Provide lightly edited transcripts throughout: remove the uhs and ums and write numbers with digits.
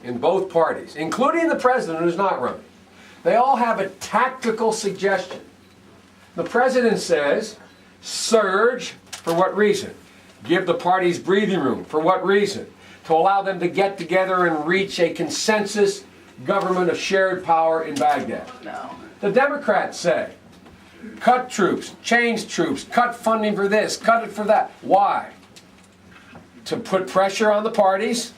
in both parties, including the president who's not running, they all have a tactical suggestion. The president says, surge, for what reason? Give the parties breathing room, for what reason? To allow them to get together and reach a consensus government of shared power in Baghdad. No. The Democrats say, cut troops, change troops, cut funding for this, cut it for that. Why? To put pressure on the parties,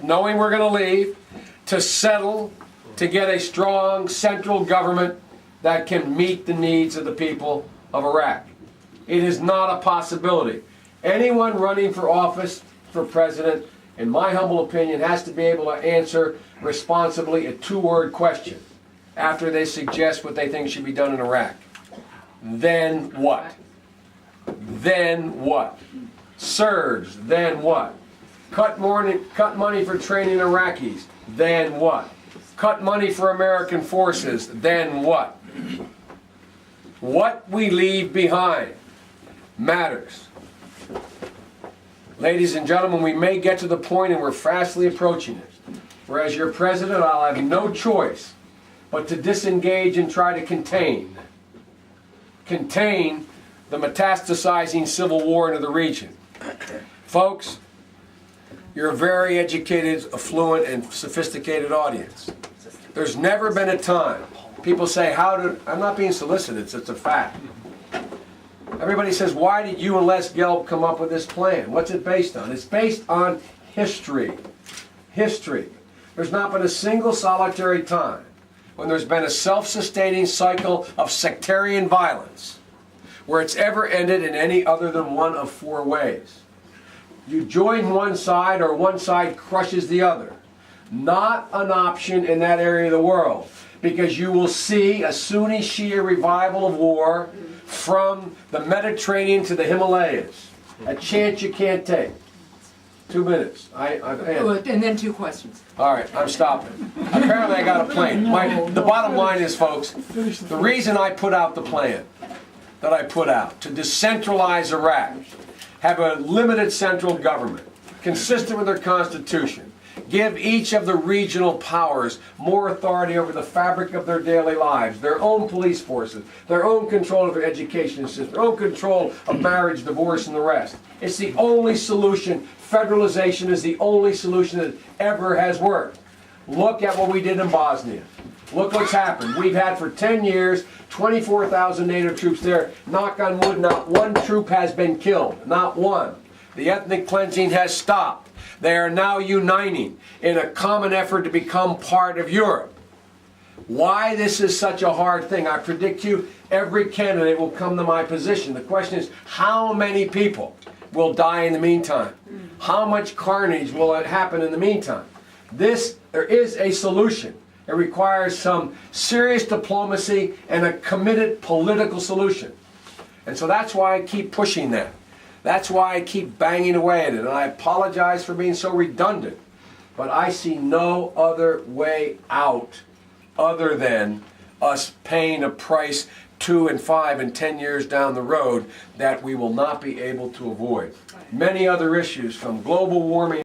knowing we're going to leave, to settle, to get a strong central government that can meet the needs of the people of Iraq. It is not a possibility. Anyone running for office for president, in my humble opinion, has to be able to answer responsibly a two-word question after they suggest what they think should be done in Iraq. Then what? Then what? Surge, then what? Cut money for training Iraqis, then what? Cut money for American forces, then what? What we leave behind matters. Ladies and gentlemen, we may get to the point, and we're fastly approaching it, where as your president, I'll have no choice but to disengage and try to contain the metastasizing civil war into the region. Folks, you're a very educated, affluent, and sophisticated audience. There's never been a time. People say, I'm not being solicited, it's a fact. Everybody says, why did you and Les Gelb come up with this plan? What's it based on? It's based on history. History. There's not been a single solitary time when there's been a self-sustaining cycle of sectarian violence where it's ever ended in any other than one of four ways. You join one side or one side crushes the other. Not an option in that area of the world, because you will see a Sunni Shia revival of war from the Mediterranean to the Himalayas. A chance you can't take. 2 minutes. And then 2 questions. All right, I'm stopping. Apparently I got a plane. The bottom line is, folks, the reason I put out the plan that I put out to decentralize Iraq, have a limited central government, consistent with their constitution, give each of the regional powers more authority over the fabric of their daily lives, their own police forces, their own control of their education system, their own control of marriage, divorce, and the rest. It's the only solution. Federalization is the only solution that ever has worked. Look at what we did in Bosnia. Look what's happened. We've had for 10 years, 24,000 NATO troops there. Knock on wood, not one troop has been killed. Not one. The ethnic cleansing has stopped. They are now uniting in a common effort to become part of Europe. Why this is such a hard thing, I predict you every candidate will come to my position. The question is, how many people will die in the meantime? How much carnage will happen in the meantime? There is a solution. It requires some serious diplomacy and a committed political solution. And so that's why I keep pushing that. That's why I keep banging away at it. And I apologize for being so redundant. But I see no other way out other than us paying a price 2 and 5 and 10 years down the road that we will not be able to avoid. Many other issues, from global warming